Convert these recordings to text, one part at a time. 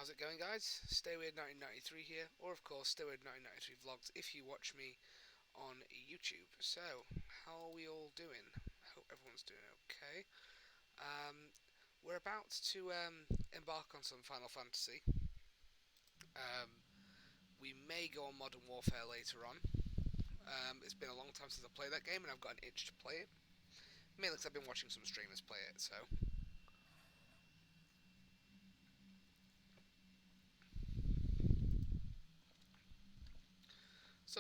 How's it going, guys? Stay Weird 1993 here, or of course Stay Weird 1993 vlogs if you watch me on YouTube. So, how are we all doing? I hope everyone's doing okay. We're about to embark on some Final Fantasy. Um, we may go on Modern Warfare later on. It's been a long time since I played that game, and I've got an itch to play it. Mainly because I've been watching some streamers play it, so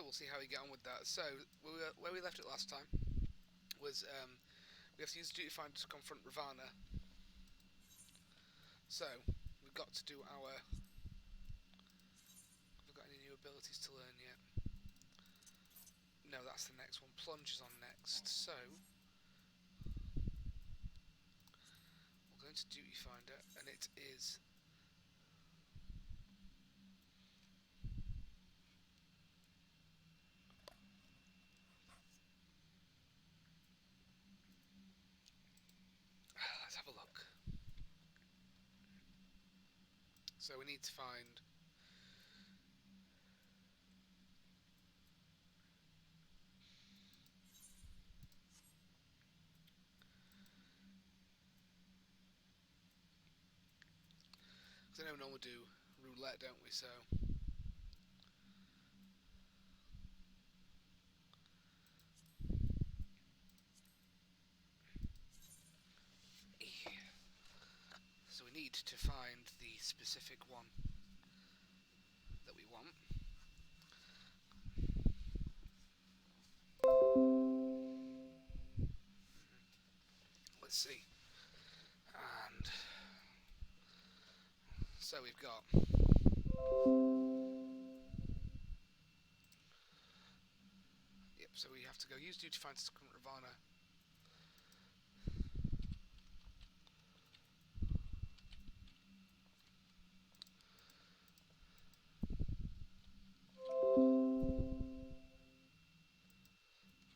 we'll see how we get on with that. So, where we left it last time was we have to use Duty Finder to confront Ravana. So, we've got to do our... Have we got any new abilities to learn yet? No, that's the next one. Plunge is on next. So, we're going to Duty Finder, and it is... Let's have a look. So we need to find... Because I know no one do roulette, don't we? So... So we need to find the specific one that we want. Let's see. And so we've got... Yep, so we have to go use Duty Finder to confront Ravana.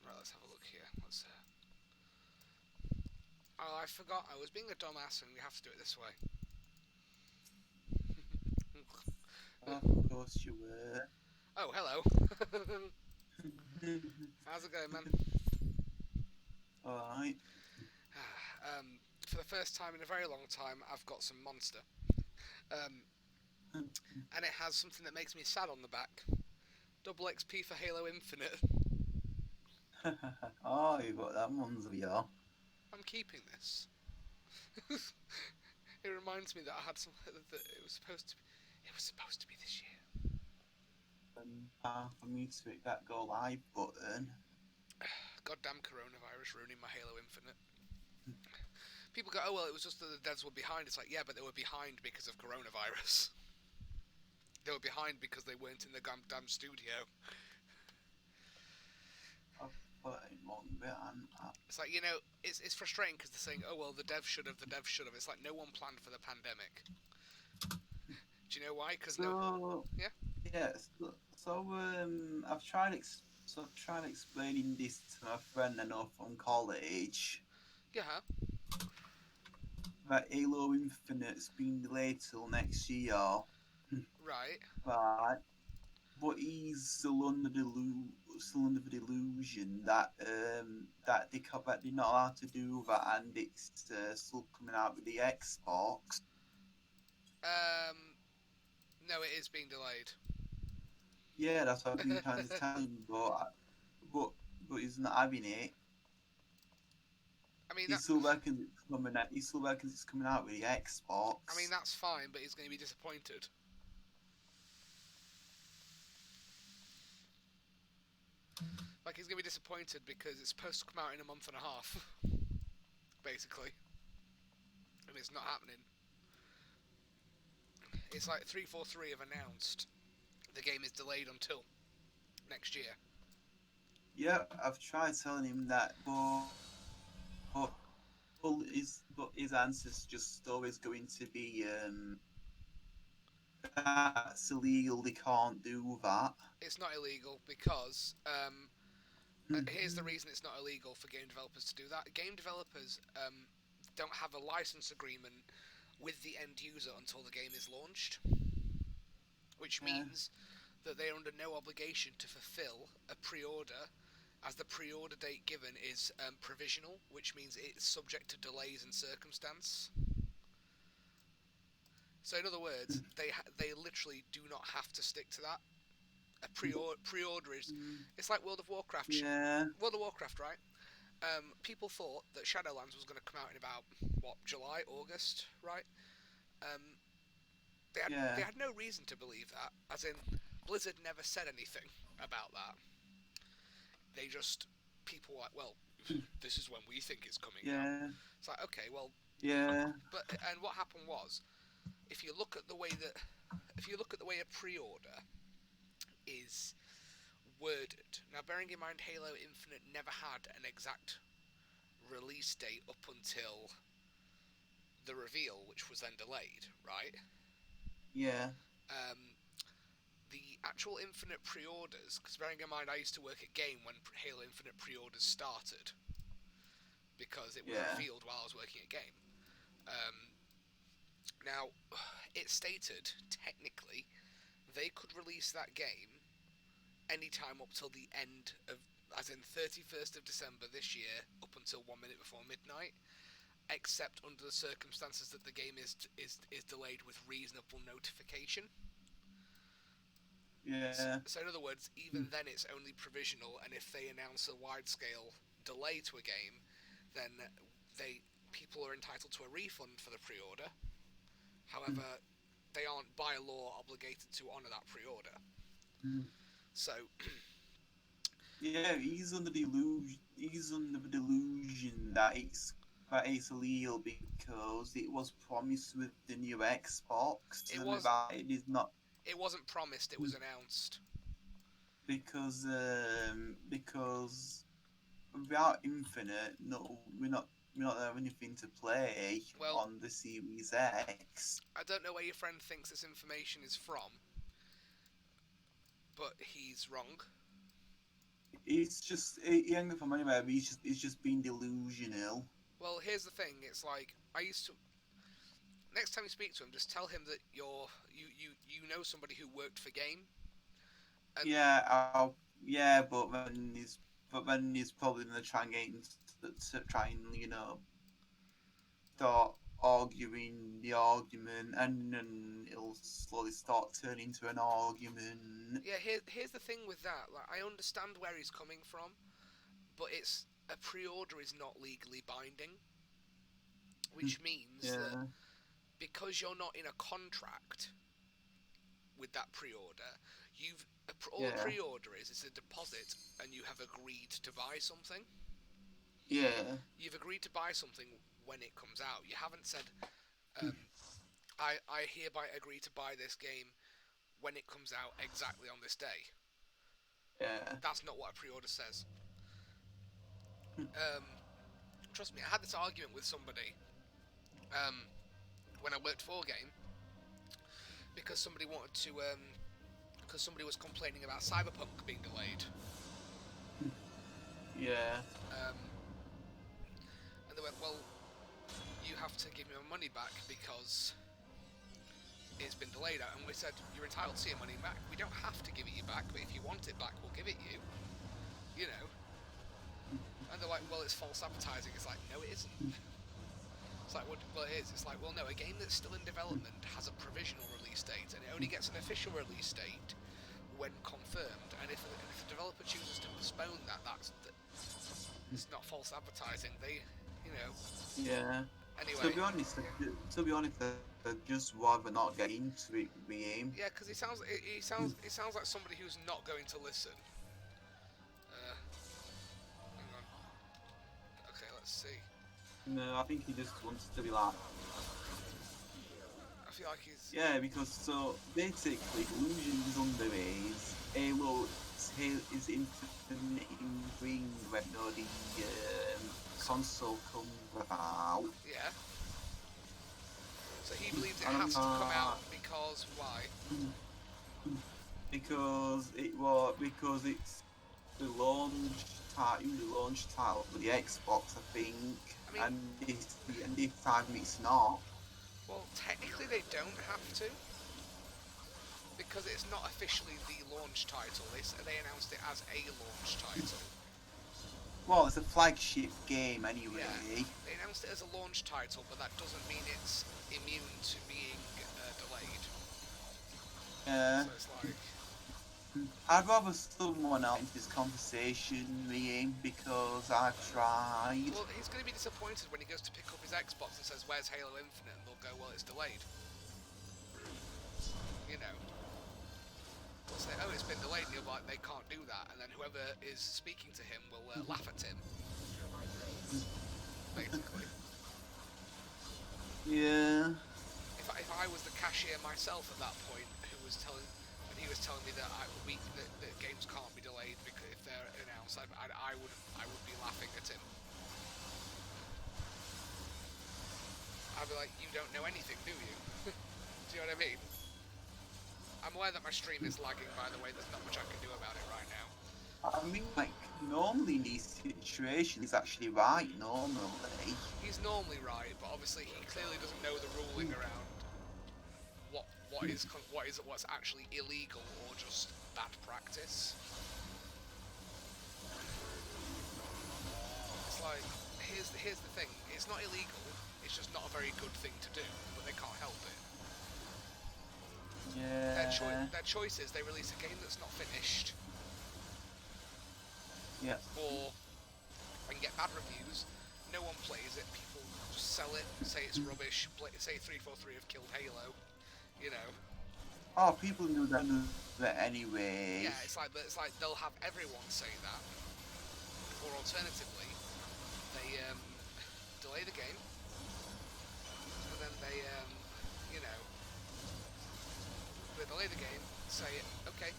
Right, let's have a look here. Let's... Oh, I forgot. I was being a dumbass and we have to do it this way. Of course you were. Oh, hello. How's it going, man? Alright. For the first time in a very long time, I've got some monster. And it has something that makes me sad on the back. Double XP for Halo Infinite. Oh, you got that one's of you. I'm keeping this. It reminds me that I had something that it was supposed to be. It was supposed to be this year. For me to hit that go live button. Goddamn coronavirus ruining my Halo Infinite. People go, oh well, it was just that the devs were behind. It's like, yeah, but they were behind because of coronavirus. They were behind because they weren't in the damn studio. I've put it wrong bit and It's like, you know, it's frustrating because they're saying, oh well, the devs should have. It's like no one planned for the pandemic. Do you know why? Because no. Yeah. Yes. I've tried explaining this to my friend I know from college. Yeah. That Halo Infinite's been delayed till next year. Right. Right. But he's still under the delusion that that they're not allowed to do that, and it's still coming out with the Xbox. No, it is being delayed. Yeah, that's what I've been trying to tell him, but he's not having it. I mean, He still reckons it's coming out. He still reckons it's coming out with the Xbox. I mean, that's fine, but he's going to be disappointed. Like, he's going to be disappointed because it's supposed to come out in a month and a half, basically. And it's not happening. It's like 343 have announced the game is delayed until next year. Yeah, I've tried telling him that, but his answer's just always going to be that's illegal. They can't do that. It's not illegal because here's the reason it's not illegal for game developers to do that. Game developers don't have a license agreement with the end user until the game is launched. which Yeah. means that they are under no obligation to fulfill a pre-order, as the pre-order date given is provisional, which means it's subject to delays and circumstance. So in other words, they literally do not have to stick to that. A pre-order is, Mm, it's like World of Warcraft. yeah. World of Warcraft, right? People thought that Shadowlands was going to come out in about what, July, August, right? Um, they Yeah. had no reason to believe that. As in, Blizzard never said anything about that. They just, people were like, well, this is when we think it's coming out. Yeah. It's like, okay, well, Yeah. but and what happened was, if you look at the way that, if you look at the way a pre-order is worded. Now, bearing in mind, Halo Infinite never had an exact release date up until the reveal, which was then delayed, right? Yeah. Um, the actual Infinite pre-orders, because bearing in mind, I used to work at Game when Halo Infinite pre-orders started, because it was Yeah. revealed while I was working at Game. Um, Now, it stated technically they could release that game anytime up till the end of, as in 31st of December this year, up until 1 minute before midnight, except under the circumstances that the game is delayed with reasonable notification. So, Yeah. so in other words, even then it's only provisional, and if they announce a wide-scale delay to a game, then they people are entitled to a refund for the pre-order. However, they aren't by law obligated to honour that pre-order. So, Yeah, he's under the illusion. He's under the delusion that it's illegal because it was promised with the new Xbox, it and was that it is not it wasn't promised; it was announced. because without Infinite, no, we're not have anything to play Well, on the Series X. I don't know where your friend thinks this information is from, but he's wrong. It's just he ain't got from anywhere. But he's just being delusional. Well, here's the thing: it's like I used to. Next time you speak to him, just tell him that you know somebody who worked for Game, and Yeah, yeah, but then he's probably gonna try and get to try and start arguing the argument, and then it'll slowly start turning into an argument. yeah, here's the thing with that. Like, I understand where he's coming from, but it's a pre-order is not legally binding, which means that Yeah, because you're not in a contract with that pre-order, all a yeah, pre-order is a deposit, and you have agreed to buy something. yeah, You've agreed to buy something when it comes out. You haven't said, um, I hereby agree to buy this game when it comes out exactly on this day. yeah. That's not what a pre-order says. Um, Trust me, I had this argument with somebody um, when I worked for Game, because somebody wanted to because somebody was complaining about Cyberpunk being delayed. Yeah. Um, and they went, well, you have to give me my money back because it's been delayed. And we said, you're entitled to your money back. We don't have to give it you back, but if you want it back, we'll give it you. You know. And they're like, well, it's false advertising. It's like, no, it isn't. It's like, well, it is. It's like, well, no, a game that's still in development has a provisional release date, and it only gets an official release date when confirmed. And if the developer chooses to postpone that, it's not false advertising. They, you know. Yeah. Anyway, To be honest, I'd just rather not get into it with the game. yeah, because it sounds like somebody who's not going to listen. Hang on. Okay, let's see. No, I think he just wants to be like, I feel like he's. yeah, because so basically, Illusion's under is Halo is Infinite in Green when no the console comes out. Yeah. So he believes it And has to come out because why? because it's the launch title for the Xbox, I think, I mean, and this time it's not. well, technically they don't have to because it's not officially the launch title. They announced it as a launch title. Well, it's a flagship game anyway. Yeah, they announced it as a launch title, but that doesn't mean it's immune to being delayed. Yeah. So it's like, I'd rather someone else into this conversation, Liam, because I've tried. well, he's going to be disappointed when he goes to pick up his Xbox and says, "Where's Halo Infinite?" And they'll go, "Well, it's delayed." You know, they'll say, "Oh, it's been delayed," and he'll be like, "They can't do that." And then whoever is speaking to him will laugh at him, basically. Yeah. If I was the cashier myself at that point, when he was telling me that that games can't be delayed because if they're announced, I would be laughing at him. I'd be like, "You don't know anything, do you?" Do you know what I mean? I'm aware that my stream is lagging, by the way. There's not much I can do about it right now. I mean, like, normally in these situations, he's actually right, normally. He's normally right, but obviously he clearly doesn't know the ruling around what's actually illegal or just bad practice. It's like, here's the thing. It's not illegal. It's just not a very good thing to do, but they can't help it. Yeah. Their choice is they release a game that's not finished, Yeah. or and get bad reviews. No one plays it. People just sell it, say it's rubbish. Say 343 have killed Halo. You know. Oh, people knew that anyway. Yeah, it's like they'll have everyone say that, or alternatively, they delay the game, and then you know, they delay the game, say, okay,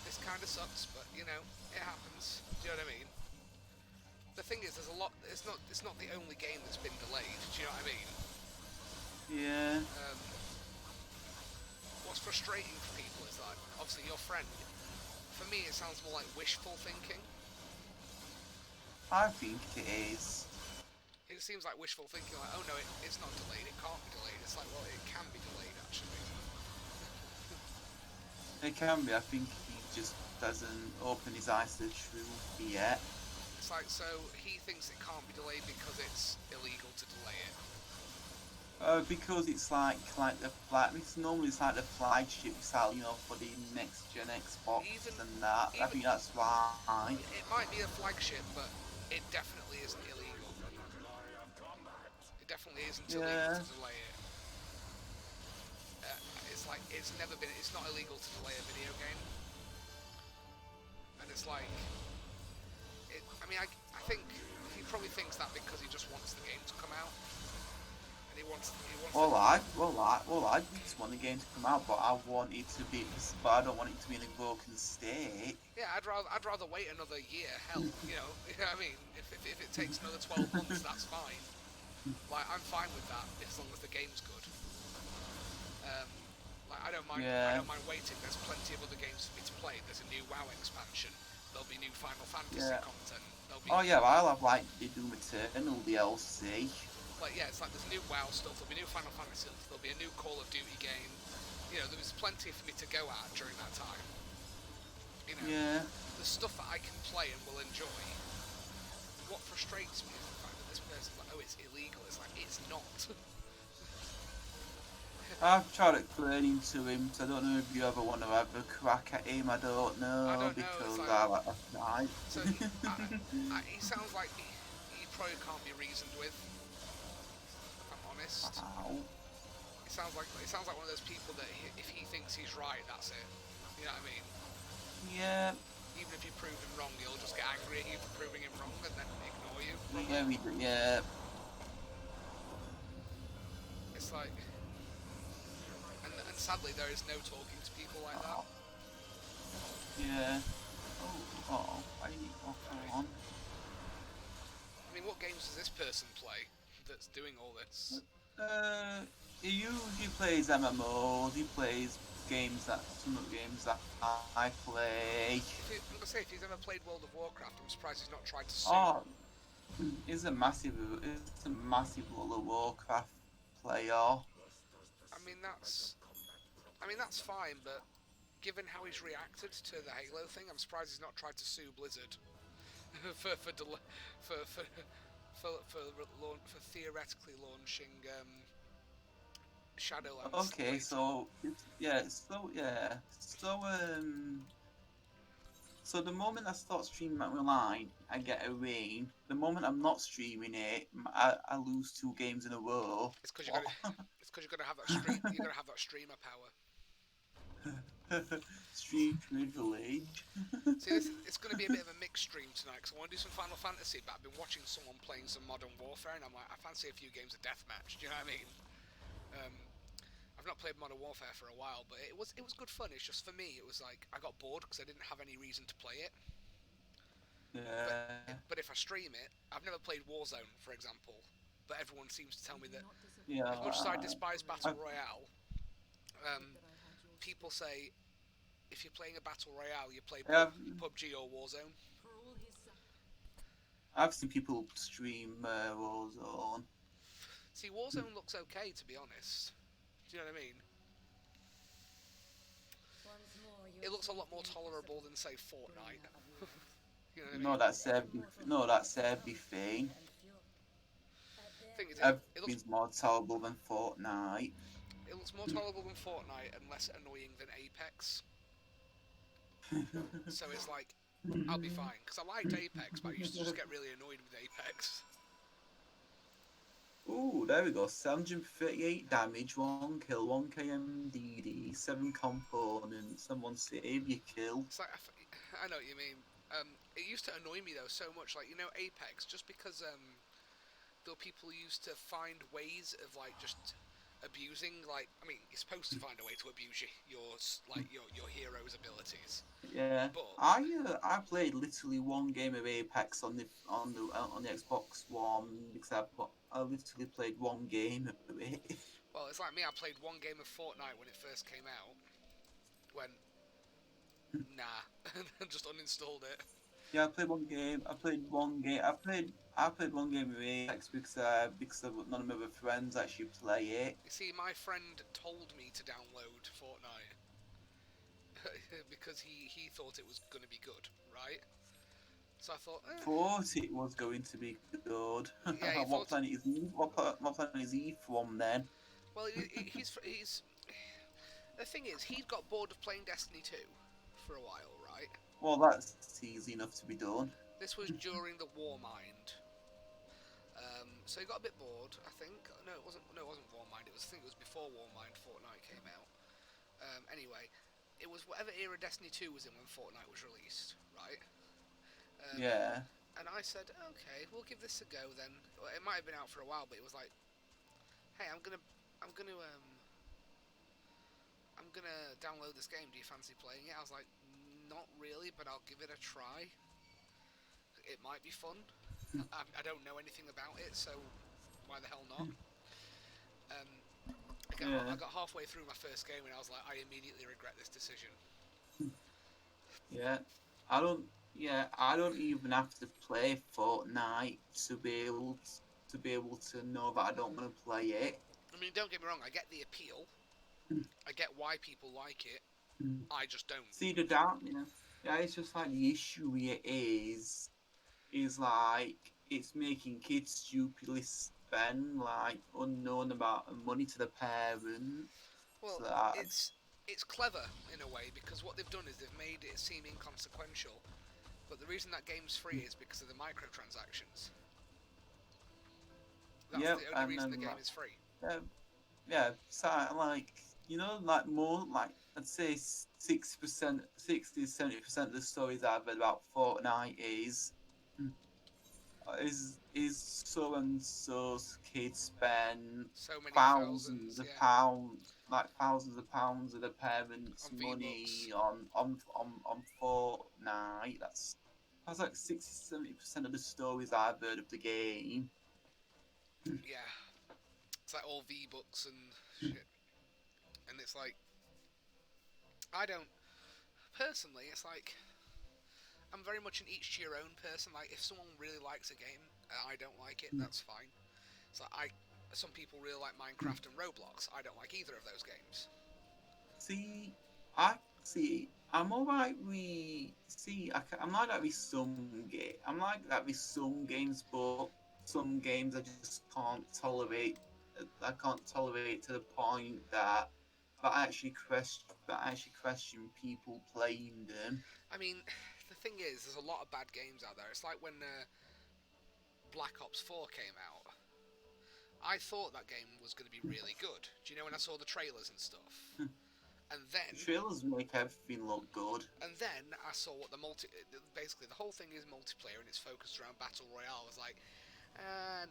this kind of sucks, but you know, it happens. Do you know what I mean? The thing is, there's a lot. It's not the only game that's been delayed. Do you know what I mean? Yeah. What's frustrating for people is that obviously your friend. For me, it sounds more like wishful thinking. I think it is. It seems like wishful thinking, like, oh no, it's not delayed, it can't be delayed. It's like, well, it can be delayed actually. It can be. I think he just doesn't open his eyes to the truth yet. It's like, so he thinks it can't be delayed because it's illegal to delay it. Because it's it's normally it's like the flagship sale, you know, for the next gen Xbox and that. I think that's why. It might be a flagship, but it definitely isn't illegal. It definitely isn't illegal to delay it. It's like it's not illegal to delay a video game, and it's like, I mean, I think he probably thinks that because he just wants the game to come out. And he wants. I just want the game to come out, but I want it to be. But I don't want it to be in a broken state. Yeah, I'd rather wait another year. Hell, you know what I mean. If it takes another 12 months, that's fine. Like I'm fine with that as long as the game's good. Like I don't mind. Yeah. I don't mind waiting. There's plenty of other games for me to play. There's a new WoW expansion. There'll be new Final Fantasy content. Oh yeah, I'll have like the Doom Eternal DLC. Like yeah, it's like there's new WoW stuff, there'll be new Final Fantasy stuff, there'll be a new Call of Duty game. You know, there was plenty for me to go at during that time. You know, there's stuff that I can play and will enjoy. What frustrates me is the fact that this person's like, oh, it's illegal. It's like, it's not. I've tried explaining to him, so I don't know if you ever want to have a crack at him. I don't know, because I like a night. So he sounds like he probably can't be reasoned with. Wow. It sounds like one of those people that if he thinks he's right, that's it. You know what I mean? Yeah. Even if you prove him wrong, he'll just get angry at you for proving him wrong and then ignore you. Yeah. It's like, and sadly there is no talking to people like that. Yeah. Come on. I mean, what games does this person play that's doing all this? He usually plays MMOs. He plays some of the games that I play. If he's ever played World of Warcraft, I'm surprised he's not tried to sue. Oh, he's a massive World of Warcraft player. I mean, that's I mean, that's fine, but given how he's reacted to the Halo thing, I'm surprised he's not tried to sue Blizzard for for theoretically launching Shadowlands Okay, later. so yeah, so the moment I start streaming online, I get a rain. The moment I'm not streaming it, I lose 2 games in a row. It's because you got What? it's because you're gonna have that stream. You're gonna have that streamer power. Stream privilege. See, this it's going to be a bit of a mixed stream tonight because I want to do some Final Fantasy, but I've been watching someone playing some Modern Warfare, and I'm like, I fancy a few games of deathmatch. Do you know what I mean? Um, I've not played Modern Warfare for a while, but it was good fun. It's just for me, it was like I got bored because I didn't have any reason to play it. But Yeah, but if I stream it, I've never played Warzone, for example. But everyone seems to tell me that yeah. as much as I despise Battle I've, Royale, um, people say if you're playing a Battle Royale, you play I've, PUBG or Warzone. I've seen people stream Warzone. See, Warzone looks okay, to be honest. Do you know what I mean? It looks a lot more tolerable than, say, Fortnite. You know what I No, mean? that's everything. Thing is, Everything's more tolerable than Fortnite. it looks more tolerable than Fortnite and less annoying than Apex. So it's like I'll be fine because I liked Apex, but I used to just get really annoyed with Apex. Ooh, there we go. 738 damage, 1 kill, 1 KMDD, 7 components, someone save your kill. It's like I know what you mean. It used to annoy me though so much, like Apex, just because there were people who used to find ways of like just abusing. Like I mean, you're supposed to find a way to abuse your hero's abilities, Yeah, but I played literally 1 game of Apex on the Xbox One because I literally played 1 game of it. well, it's like me. I played one game of Fortnite when it first came out. Went nah, and just uninstalled it. Yeah, I played 1 game. I played 1 game. I played 1 game of Apex because none of my other friends actually play it. You see, my friend told me to download Fortnite because he thought it was going to be good, right? So I thought, Thought it was going to be good. yeah, he What thought. planet is he? What planet is he from then? Well, he's. The thing is, he'd got bored of playing Destiny 2 for a while, right? Well, that's easy enough to be done. This was during the Warmind. So he got a bit bored, I think. No, it wasn't. No, it wasn't Warmind. I think it was before Warmind. Fortnite came out. Anyway, it was whatever era Destiny 2 was in when Fortnite was released, right? Um, Yeah. and I said, okay, we'll give this a go then. Well, it might have been out for a while, but it was like, hey, I'm gonna, I'm gonna download this game. Do you fancy playing it? I was like, not really, but I'll give it a try. It might be fun. I don't know anything about it, so why the hell not? Um, I Yeah. got halfway through my first game and I was like, I immediately regret this decision. Yeah. I don't. Yeah, I don't even have to play Fortnite to be able to know that I don't want to play it. I mean, don't get me wrong, I get the appeal. I get why people like it. I just don't. See the down, yeah. It's just like the issue here is like it's making kids stupidly spend like unknown amount of money to the parent. Well, So that, it's clever in a way because what they've done is they've made it seem inconsequential. But the reason that game's free is because of the microtransactions. That's yep, the only and reason the then game like is free. yeah, yeah. So like like more like I'd say 60%, 60-70% of the stories I've read about Fortnite is so and so's kids spend So many thousands thousands, of yeah, pounds, like thousands of pounds of the parents' on V-Bucks. money on Fortnite. That's like 60-70% of the stories I've heard of the game. Yeah, it's like all V-Bucks and shit. And it's like, I don't, personally, it's like, I'm very much an each to your own person. Like, if someone really likes a game and I don't like it, that's fine. It's like, some people really like Minecraft and Roblox. I don't like either of those games. See, I see. I'm alright with see. I'm like that with some game. I'm like that with some games, but some games I just can't tolerate. I can't tolerate to the point that I actually question people playing them. I mean, the thing is, there's a lot of bad games out there. It's like when Black Ops 4 came out. I thought that game was going to be really good. Do you know when I saw the trailers and stuff? And The then, trailers make everything look good. I saw what the basically the whole thing is multiplayer and it's focused around battle royale. I was like,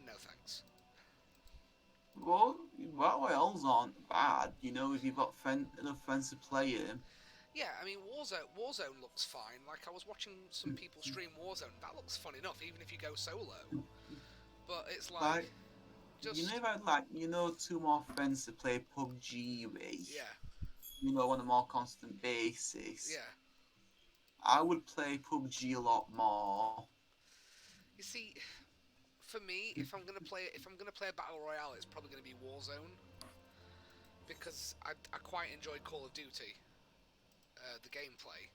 no thanks. Well, battle royales aren't bad, you know, if you've got enough friends to play them. Yeah, I mean Warzone looks fine. Like I was watching some people stream Warzone. That looks fun enough, even if you go solo. But it's like Like, you know, just if I like, you know, two more friends to play PUBG with, yeah, you know, on a more constant basis, yeah. I would play PUBG a lot more. You see, for me, if I'm gonna play a battle royale, it's probably gonna be Warzone because I quite enjoy Call of Duty, the gameplay.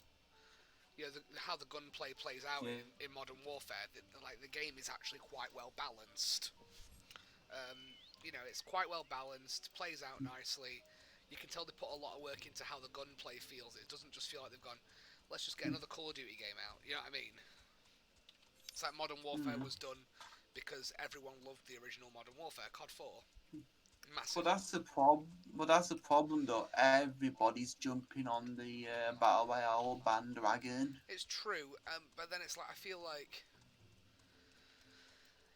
You know, how the gunplay plays out Yeah. in Modern Warfare. Like the game is actually quite well balanced. You know, it's quite well balanced, plays out nicely. You can tell they put a lot of work into how the gunplay feels. It doesn't just feel like they've gone, let's just get another Call of Duty game out. You know what I mean? It's like Modern Warfare Mm. was done because everyone loved the original Modern Warfare, COD 4. But Massive. that's the problem. But that's the problem, though. Everybody's jumping on the battle royale bandwagon. It's true, but then it's like I feel like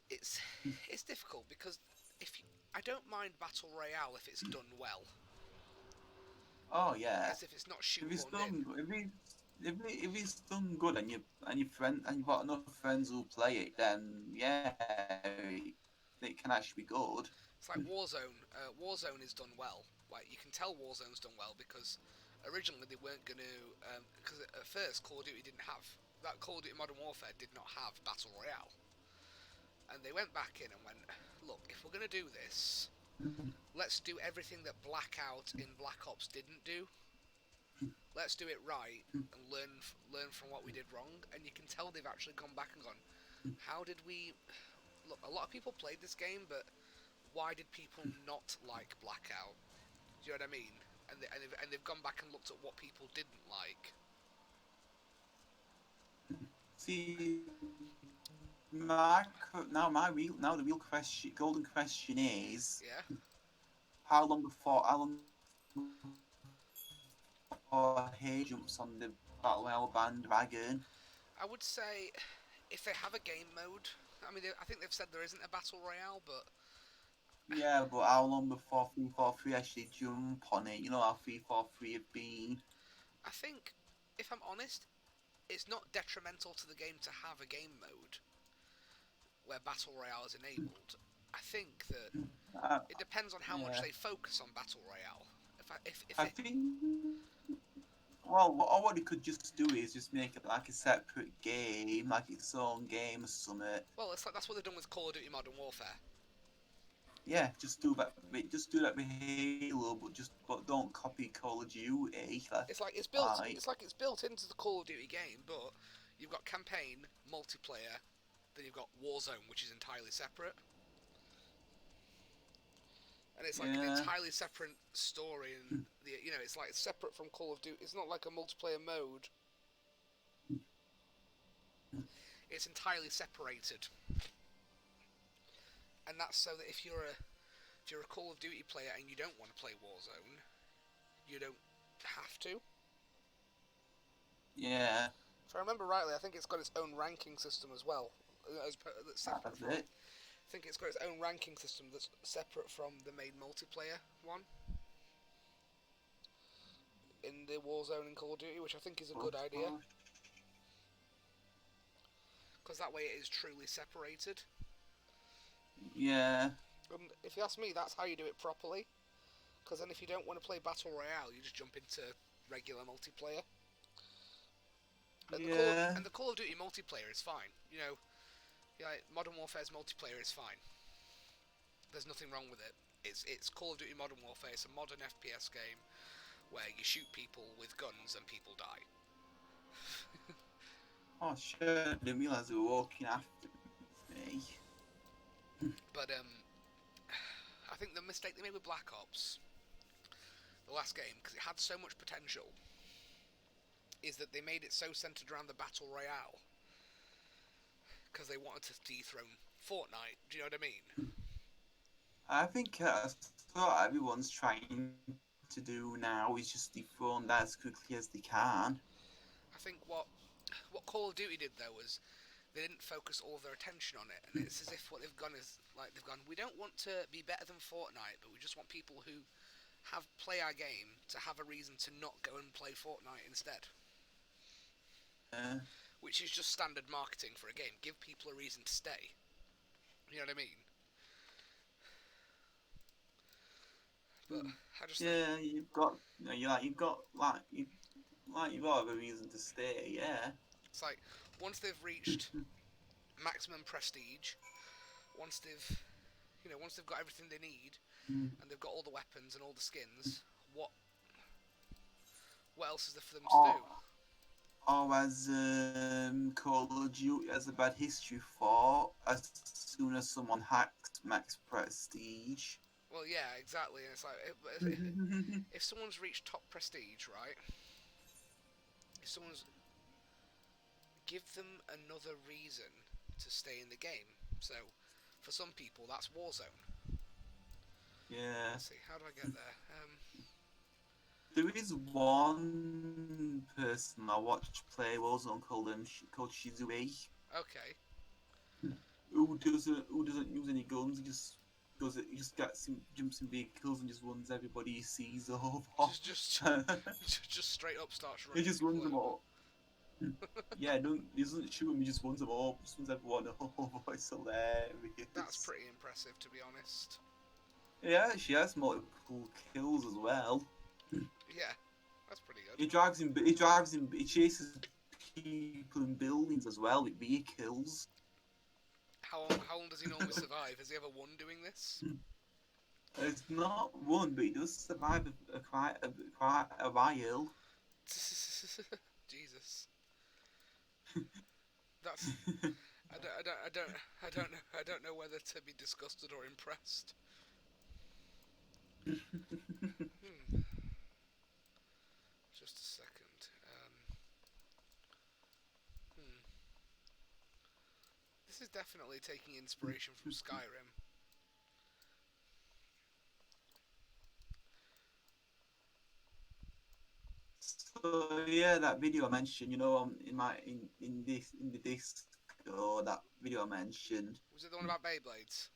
it's it's difficult because if you, I don't mind battle royale if it's done well, Oh yeah, as if it's not if it's shoehorned in. done, if it's done good and your friend and you've got enough friends who play it, then yeah, it can actually be good. It's like Warzone. Warzone is done well. Like you can tell Warzone's done well because originally they weren't going to. Because at first Call of Duty didn't have that. Call of Duty Modern Warfare did not have battle royale, and they went back in and went, look, if we're going to do this, let's do everything that Blackout in Black Ops didn't do. Let's do it right and learn from what we did wrong. And you can tell they've actually gone back and gone, how did we? Look, a lot of people played this game, but why did people not like Blackout? Do you know what I mean? And they've gone back and looked at what people didn't like. See, now the real question, golden question is, Yeah, how long before he jumps on the battle royale bandwagon? I would say if they have a game mode. I mean, I think they've said there isn't a battle royale, but Yeah, but how long before 343 actually jump on it? You know how 343 have been. I think, if I'm honest, it's not detrimental to the game to have a game mode where battle royale is enabled. I think that Uh, it depends on how much yeah, they focus on battle royale. If I it think. Well, what they could just do is just make it like a separate game, like its own game or something. well, it's like that's what they've done with Call of Duty Modern Warfare. Yeah, just do that. Just do that with Halo, but don't copy Call of Duty. It's like it's built. Like, It's like it's built into the Call of Duty game, but you've got campaign, multiplayer, then you've got Warzone, which is entirely separate, and it's like an yeah, entirely separate story. And it's like separate from Call of Duty. It's not like a multiplayer mode. It's entirely separated, and that's so that if you're a Call of Duty player and you don't want to play Warzone, you don't have to. yeah, If I remember rightly, I think it's got its own ranking system as well, that's separate that's from. it. I think it's got its own ranking system that's separate from the main multiplayer one in the Warzone and Call of Duty, which I think is a good idea because that way it is truly separated. Yeah, And if you ask me, that's how you do it properly. Because then if you don't want to play battle royale, you just jump into regular multiplayer. yeah, And the Call of Duty multiplayer is fine. Yeah, Modern Warfare's multiplayer is fine. There's nothing wrong with it. It's Call of Duty Modern Warfare. It's a modern FPS game where you shoot people with guns and people die. Oh shit! I didn't realise they were walking after me. But I think the mistake they made with Black Ops, the last game, because it had so much potential, is that they made it so centered around the battle royale because they wanted to dethrone Fortnite. Do you know what I mean? I think that's what everyone's trying to do now is just dethrone that as quickly as they can. I think what Call of Duty did though was they didn't focus all their attention on it, and it's as if what they've gone is like they've gone. We don't want to be better than Fortnite, but we just want people who have play our game to have a reason to not go and play Fortnite instead. Uh, Which is just standard marketing for a game. Give people a reason to stay. You know what I mean? But I just think yeah, you've got, you've got you've got a reason to stay. Yeah. it's like once they've reached maximum prestige, once they've once they've got everything they need and they've got all the weapons and all the skins, what else is there for them to Or, do? or as Call of Duty has a bad history for, as soon as someone hacks max prestige. Well, yeah, exactly. And it's like if someone's reached top prestige, right? If someone's give them another reason to stay in the game. So, for some people, that's Warzone. Yeah. Let's see, how do I get there? There is one person I watched play Warzone called Shizue, Okay, who doesn't use any guns. He just jumps in vehicles and just runs everybody he sees over. just just straight up starts He running just people runs them over. all. Yeah, he doesn't shoot them. He just runs them all. Just runs everyone over. It's That's hilarious. pretty impressive, to be honest. Yeah, she has multiple kills as well. Yeah, that's pretty good. He drives in. He drives in. He chases people in buildings as well with vehicles. How long does he normally survive? Has he ever won doing this? It's not one, but he does survive quite a while. Jesus, that's I don't know whether to be disgusted or impressed. Hmm. Just a second. Hmm. This is definitely taking inspiration from Skyrim. So yeah, that video I mentioned, in the Discord, that video I mentioned. Was it the one about Beyblades?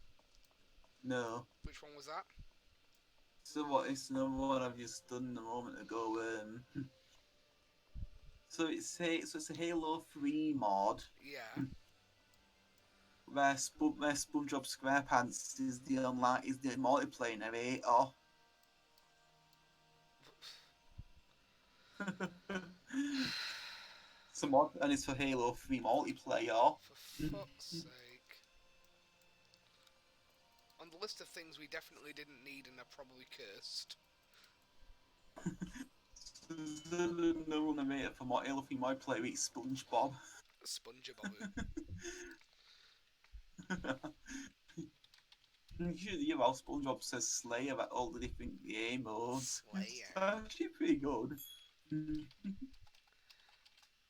No. Which one was that? So what? It's another one I've just done a moment ago. So it's a Halo 3 mod Yeah. where SpongeBob SquarePants is the multiplayer narrator. It's a mod and it's for Halo 3 multiplayer. For fuck's sake. On the list of things we definitely didn't need and are probably cursed. The neural narrator for Halo 3 multiplayer is SpongeBob. SpongeBob. You should hear how SpongeBob says Slay about all the different game modes. It's Slayer. actually pretty good.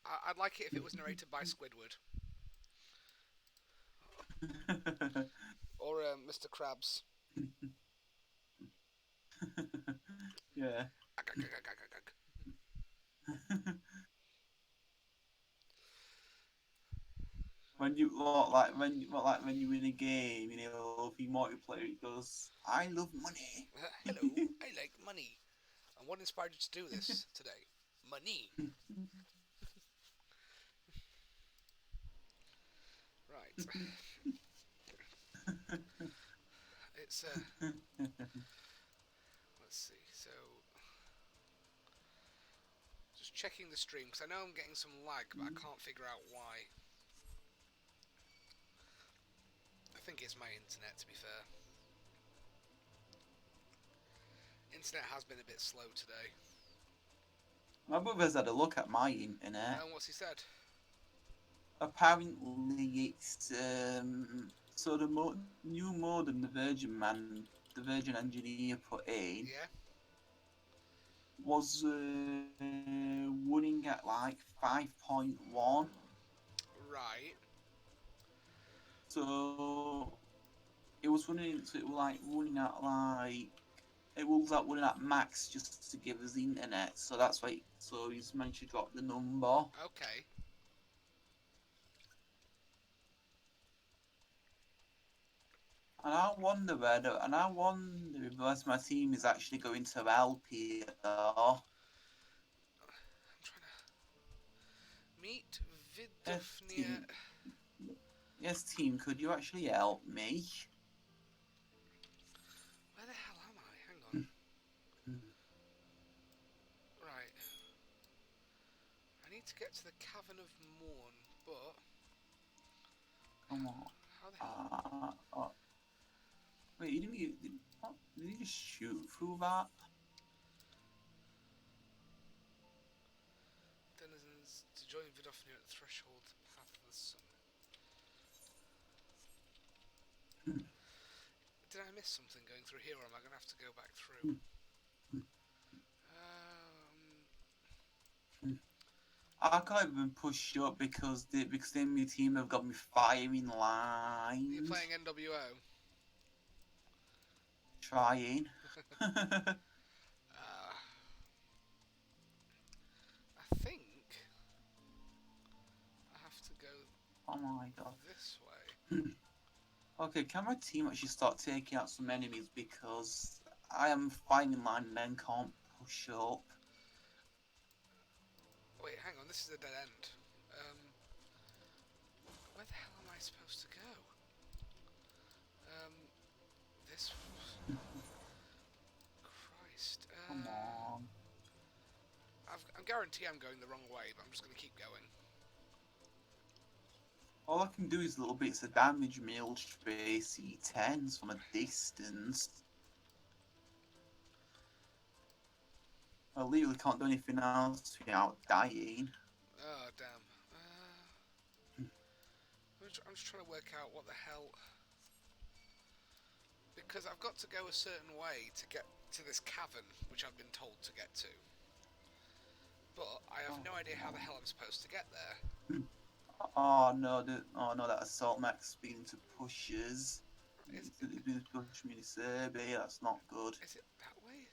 I'd like it if it was narrated by Squidward. Or Mr. Krabs. Yeah. When you when you win a game, if you multiplayer, it goes, I love money. Hello, I like money. And what inspired you to do this today? Money. Right. It's let's see. So just checking the stream because I know I'm getting some lag, but I can't figure out why. I think it's my internet, to be fair. Internet has been a bit slow today. My brother's had a look at my internet. And what's he said? Apparently, it's so the new modem the Virgin engineer put in Yeah. was running at like 5.1. Right. So it was running. So it was like running at like it was like running at max just to give us the internet. So that's why. So he's managed to drop the number. Okay. And I wonder if my team is actually going to help here. I'm trying to meet Yes, Vidufnia. team. Yes, team. Could you actually help me? Where the hell am I? Hang on. Right. I need to get to the Cavern of Morn, but Come on. how the hell? Wait, did you just shoot through that? Denizens to join Vidofnir at the threshold path of the sun. Did I miss something going through here, or am I going to have to go back through? I can't even push up because then my team have got me firing You're lines. playing NWO. Trying. I think I have to go Oh my god. this way. Okay, can my team actually start taking out some enemies because I am fighting line and then can't push up. Wait, hang on. This is a dead end. Where the hell am I supposed to go? This. Christ. Come on. I guarantee I'm going the wrong way, but I'm just going to keep going. All I can do is little bits of damage, mill stray C10s from a distance. I literally can't do anything else without dying. Oh, damn. I'm just trying to work out what the hell... Because I've got to go a certain way to get to this cavern, which I've been told to get to. But I have no idea how the hell I'm supposed to get there. Oh no, that assault max being to pushes. Is It's been to push me to survey, that's not good. it that way?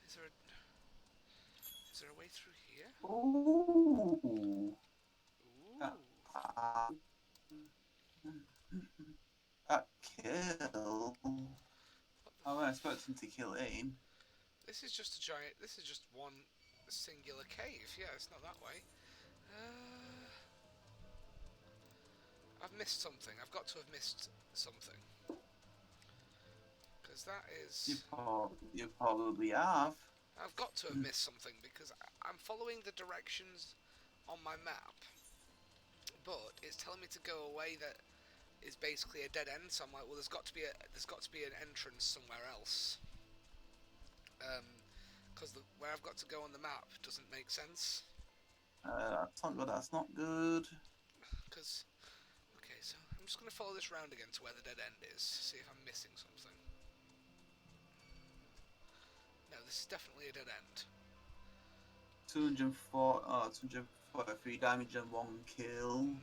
Is there a way through here? Ooh. That, Ooh. that kill. I wasn't expecting to kill him. This is just a giant... This is just one singular cave. Yeah, it's not that way. I've missed something. I've got to have missed something. Because that is... You probably have. I've got to have missed something because I'm following the directions on my map, but it's telling me to go away that is basically a dead end. So I'm like, well, there's got to be an entrance somewhere else. Because where I've got to go on the map doesn't make sense. That's not good. That's not good. Because okay, so I'm just going to follow this round again to where the dead end is. See if I'm missing something. No, this is definitely a dead end. 243 damage and 1 kill.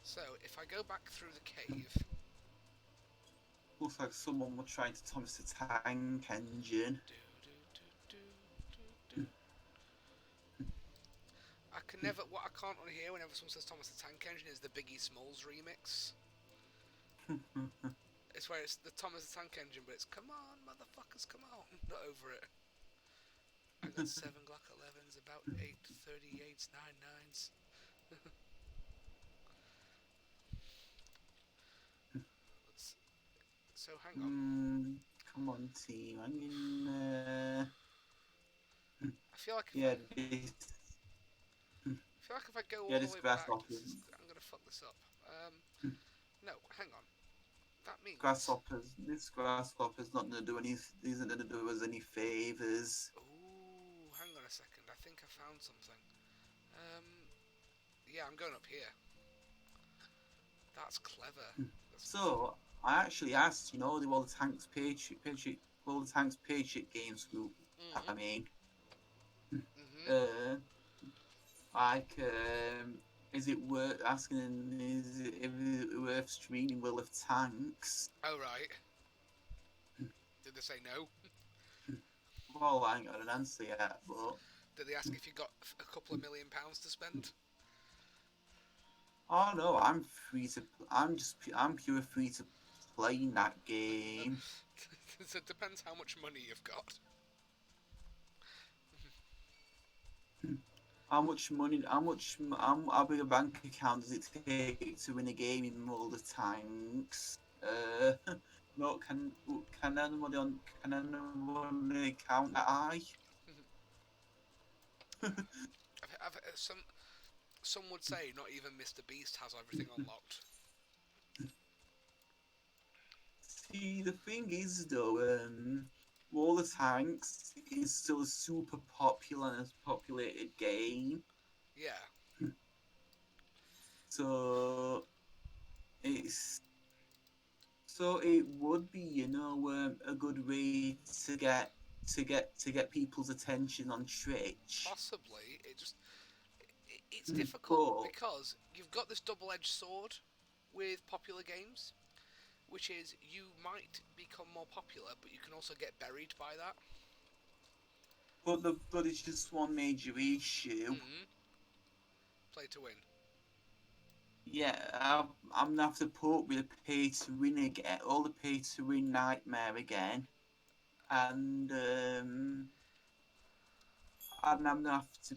So if I go back through the cave, Looks like someone was trying to Thomas the Tank Engine. I can never. What I can't unhear whenever someone says Thomas the Tank Engine is the Biggie Smalls remix. It's where it's the Thomas the Tank Engine, but it's come on, motherfuckers, come on, not over it. I got 7 Glock 11s, about 8 38s, 9 9s. So hang on. Come on, team. I'm in. I feel like if Yeah, I go all the this way back, grasshopper. I'm gonna fuck this up. No, hang on. That means This grasshopper's not gonna do any. Isn't gonna do us any favors. Ooh, hang on a second. I think I found something. Um, yeah, I'm going up here. That's clever. That's, So I actually asked, the World of Tanks World of Tanks Patriot Games group. I mm, mean, mhm. uh, like, is it worth asking? Is it worth streaming World of Tanks? Oh right. Did they say no? Well, I ain't got an answer yet, but Did they ask if you got a couple of £1 million to spend? oh no, I'm free to. I'm pure free to play in that game. So it depends how much money you've got. How much money? How big a bank account does it take to win a game in World of Tanks? No, can anybody count that high? Some would say not even Mr. Beast has everything unlocked. See, the thing is though, World of Tanks is still a super popular and populated game, Yeah. so it's it would be, a good way to get people's attention on Twitch. Possibly. It's difficult But because you've got this double-edged sword with popular games, which is you might become more popular, but you can also get buried by that. but it's just one major issue. Mm-hmm. Play to win. Yeah, I'm gonna have to put up with a pay to win again, all the pay to win nightmare again, and and I'm gonna have to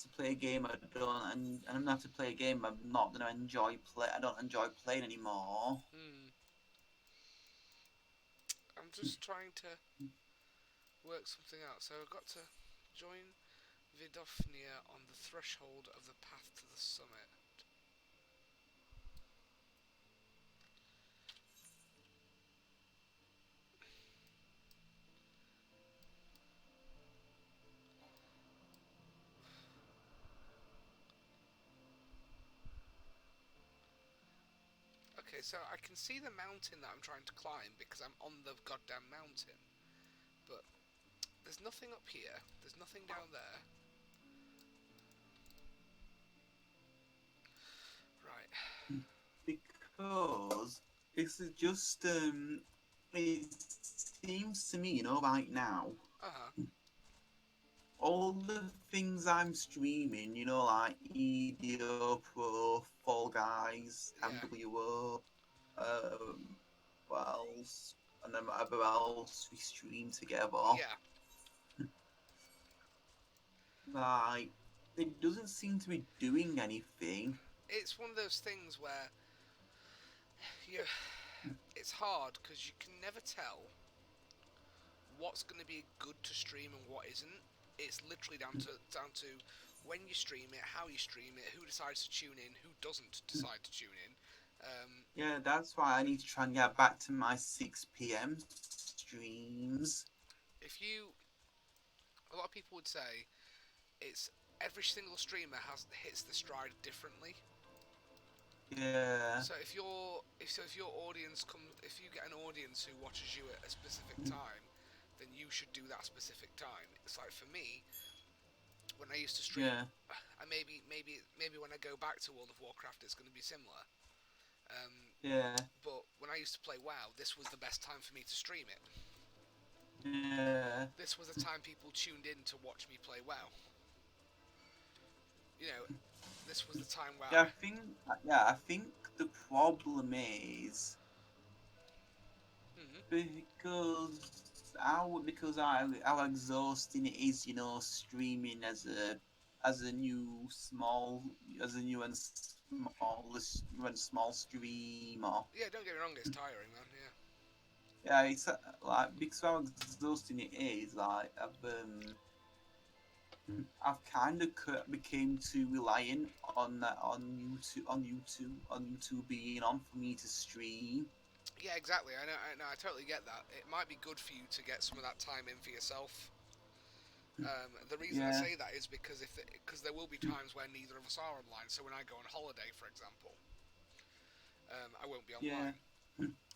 play a game I don't, and I'm gonna have to play a game I'm not gonna enjoy play. I don't enjoy playing anymore. Hmm. I'm just trying to work something out. So I've got to join Vidofnia on the threshold of the path to the summit. Okay, so I can see the mountain that I'm trying to climb because I'm on the goddamn mountain. But there's nothing up here. There's nothing down there. Right. Because this is just it seems to me, right now, Uh-huh. all the things I'm streaming, like EDO Pro, Fall Guys, Yeah. MWO, um, what else, and then whatever else we stream together, Yeah. like, it doesn't seem to be doing anything. It's one of those things where you it's hard because you can never tell what's going to be good to stream and what isn't. It's literally down to when you stream it, how you stream it, who decides to tune in, who doesn't decide to tune in. Yeah, that's why I need to try and get back to my 6 p.m. streams. If you, a lot of people would say it's every single streamer has hits the stride differently. Yeah. So if your audience if you get an audience who watches you at a specific time, then you should do that specific time. It's like for me, when I used to stream, Yeah. and maybe when I go back to World of Warcraft, it's going to be similar. Um, Yeah. but when I used to play WoW, this was the best time for me to stream it. Yeah. This was the time people tuned in to watch me play WoW. You know, this was the time where Yeah, I think the problem is Mhm. because how exhausting it is, streaming as a new and small streamer. Yeah, don't get me wrong, it's tiring, man. Yeah. Yeah, it's like because how exhausting it is. Like I've kind of became too reliant on that on YouTube being on for me to stream. Yeah, exactly. I know. I totally get that. It might be good for you to get some of that time in for yourself. The reason I Yeah, say that is because there will be times where neither of us are online. So when I go on holiday, for example, I won't be yeah. online.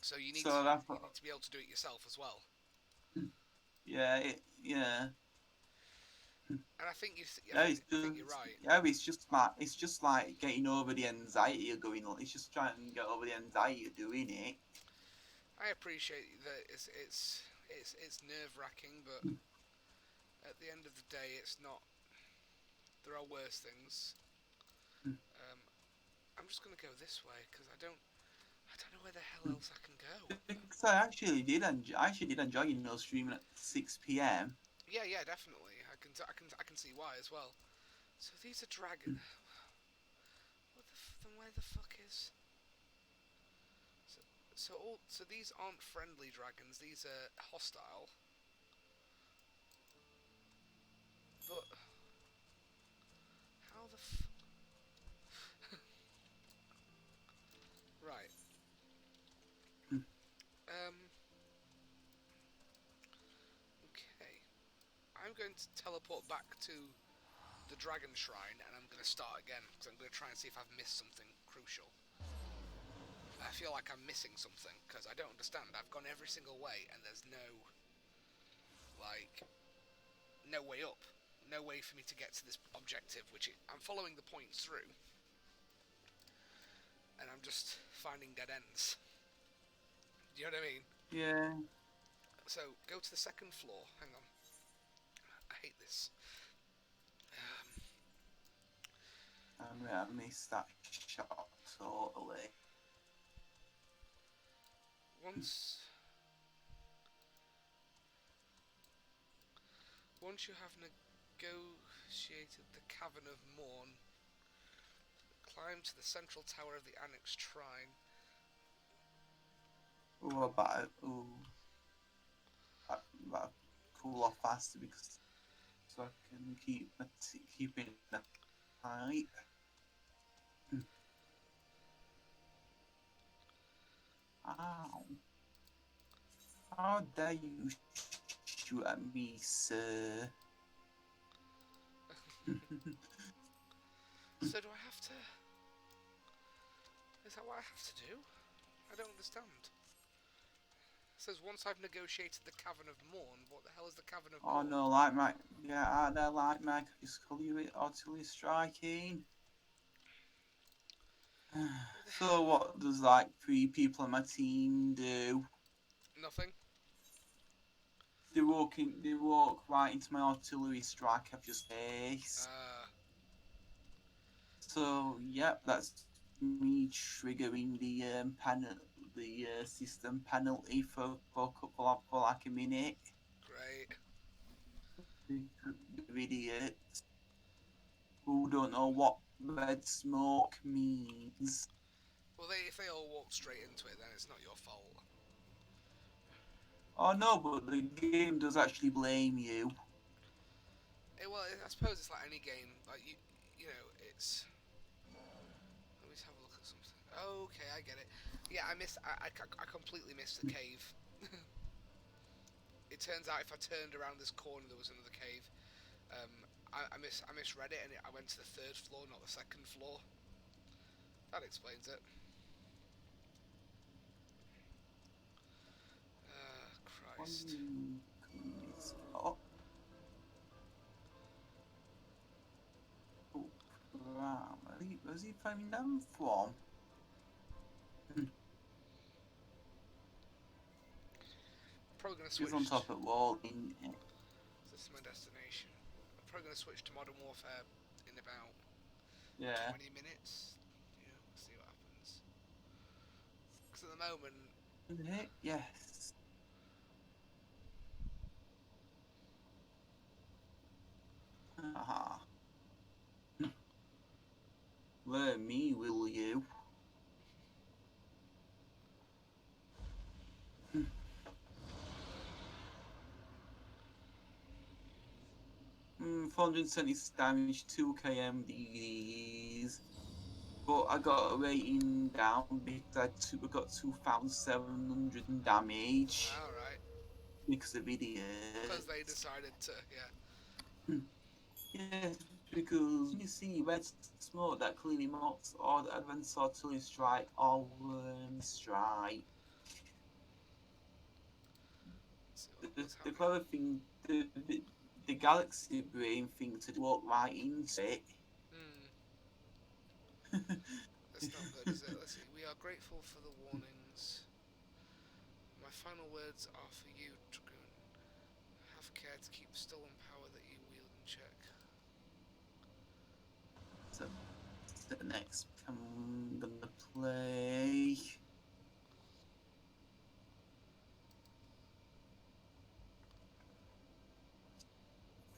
So So that's you what. need to be able to do it yourself as well. Yeah, yeah. And Yeah, it's I think you're just right. yeah, it's just like getting over the anxiety of going on. It's just trying to get over the anxiety of doing it. I appreciate that it's nerve wracking, but at the end of the day, it's not. There are worse things. Um, I'm just gonna go this way because I don't know where the hell else I can go. Because I actually did enjoy streaming at 6 p.m. Yeah, yeah, definitely. I can see why as well. So these are dragon. Then where the fuck is? So so these aren't friendly dragons. These are hostile. But how the right? Um. Okay. I'm going to teleport back to the dragon shrine, and I'm going to start again because I'm going to try and see if I've missed something crucial. I feel like I'm missing something because I don't understand. I've gone every single way, and there's like no way up, no way for me to get to this objective. I'm following the points through, and I'm just finding dead ends. Do you know what I mean? Yeah, So go to the second floor. Hang on, I hate this. Um, I missed that shot totally. once once you have negotiated the cavern of Morn, climb to the central tower of the annexed shrine. Oh, about cool off faster because so I can keeping the height. Ow! How dare you shoot at me, sir? So do I have to? Is that what I have to do? I don't understand. It says once I've negotiated the Cavern of Morn. What the hell is the Cavern of Oh Morn? no, like my yeah, out there like my artillery striking. So what does like 3 people on my team do? Nothing. They walk right into my artillery strike I've just faced. Uh, So yep, that's me triggering the system penalty for like a minute. great. The idiots who don't know what red smoke means. Well, if they all walk straight into it, then it's not your fault. Oh no, but the game does actually blame you. Well, I suppose it's like any game. Like you know, it's. Let me just have a look at something. Okay, I get it. Yeah, I missed. I completely missed the cave. It turns out if I turned around this corner, there was another cave. I misread it, and I went to the third floor, not the second floor. That explains it. Christ. Oh, oh crap. Where's he coming down from? Probably gonna He's switch. on top of the wall. In it. This is my destination. I'm probably gonna switch to Modern Warfare in about Yeah. 20 minutes. You know, see what happens. Because at the moment, Yes. Aha. Learn me, will you? 470 damage, 2 KMDs. But I got a rating down because I got 2,700 damage all right, because of because idiots. they decided to, yeah. Yes, because when you see red smoke, that clearly marks all the advanced artillery strike or strike. Let's see The, what's the happening. clever thing, the galaxy brain thing to walk right into it. Hmm. That's not good, is it? Let's see. We are grateful for the warnings. My final words are for you, Dragoon. Have care to keep stolen power that you wield in check. So, the next I'm gonna play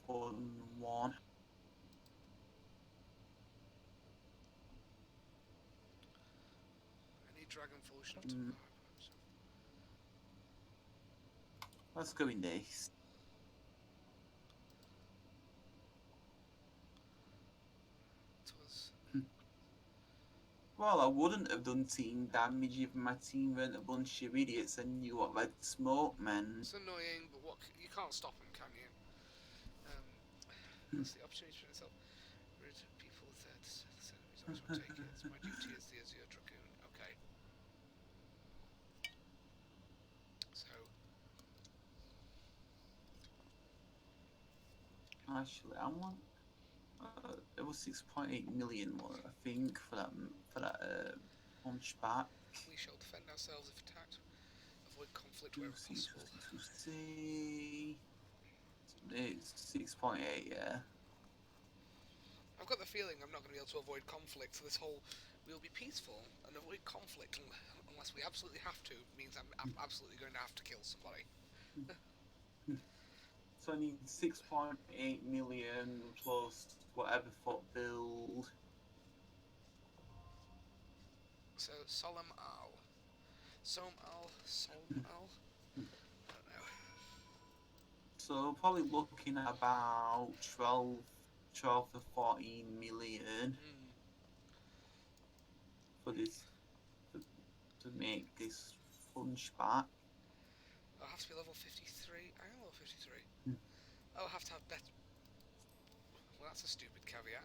4-1. I need Dragon Fulsion to Um, power himself. let's go in this. Twas. Well, I wouldn't have done team damage if my team weren't a bunch of idiots and knew what red smoke meant. It's annoying, but you can't stop him, can you? Um, let's see. Opportunity for itself. Rid people of third enemies. I shall take it. It's my duty as the Azure Dragoon. Okay. So, Actually, I want it was 6.8 million more, I think, for that punchback. we shall defend ourselves if attacked. Avoid conflict To wherever see, to possible. see, to see. It's 6.8, yeah. I've got the feeling I'm not going to be able to avoid conflict. So this whole we'll be peaceful and avoid conflict unless we absolutely have to means I'm absolutely going to have to kill somebody. So I need 6.8 million plus whatever foot build. So Solemn Al. Solemn Al? I don't know. So probably looking at about 12 to 14 million Hmm. for this to make this punchback. I'll have to be level 53. I am level 53. Hmm. I'll have to have better. Well, that's a stupid caveat.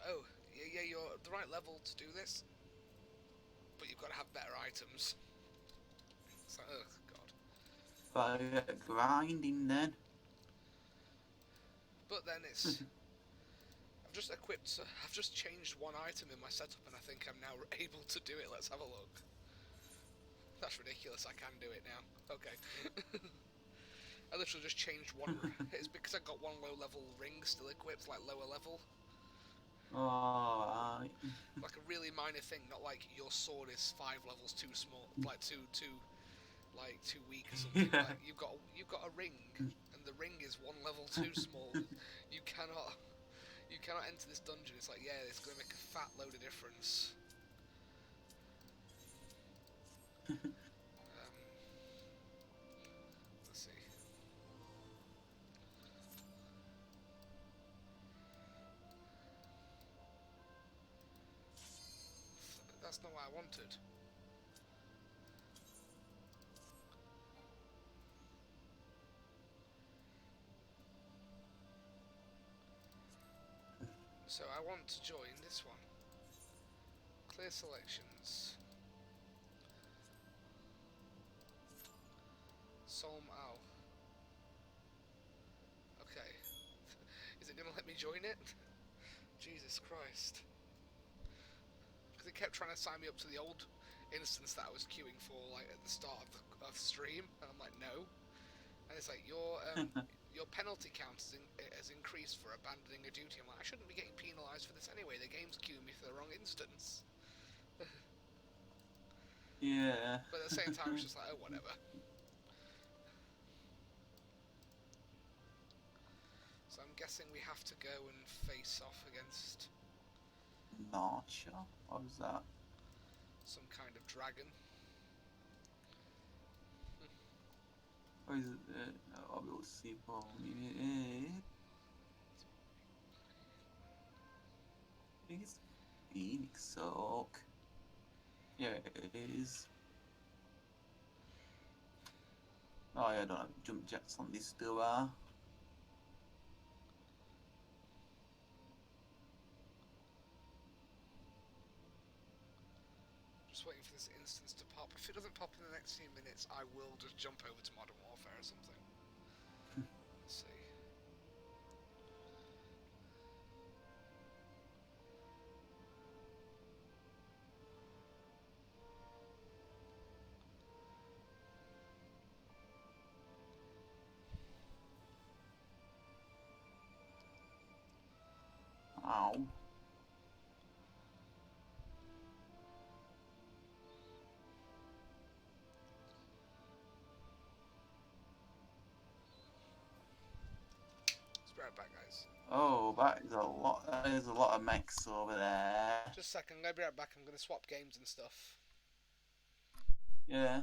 Oh, yeah, you're the right level to do this, but you've got to have better items. It's like, oh, God. But I get grinding then. But then it's. I've just equipped. I've just changed one item in my setup, and I think I'm now able to do it. Let's have a look. That's ridiculous. I can do it now. Okay. I literally just changed one. It's because I got one low level ring still equipped, like lower level. Alright. Like a really minor thing, not like your sword is 5 levels too small, like too weak or something. Yeah. Like you've got a ring, and the ring is 1 level too small. You cannot you cannot enter this dungeon. It's like, yeah, it's gonna make a fat load of difference. Um, let's see. That's not what I wanted. So I want to join this one. Clear selections. Solm Al. Okay. Is it gonna let me join it? Jesus Christ. Because it kept trying to sign me up to the old instance that I was queuing for, like at the start of the stream, and I'm like, no. And it's like your penalty count has increased for abandoning a duty. I'm like, I shouldn't be getting penalised for this anyway. The game's queuing me for the wrong instance. Yeah. But at the same time, it's just like, oh, whatever. So I'm guessing we have to go and face off against Not sure. What was that? some kind of dragon. Or is it? I'll be able to see for me. I think it's Phoenix Oak. Yeah, it is. Oh yeah, I don't have jump jets on this, do I? Just waiting for this instance to pop. If it doesn't pop in the next few minutes, I will just jump over to Modern Warfare or something. Let's see. Ow. Let's be right back, guys. Oh, that is a lot. That is a lot of mechs over there. Just a second, I'm going to be right back. I'm going to swap games and stuff. Yeah.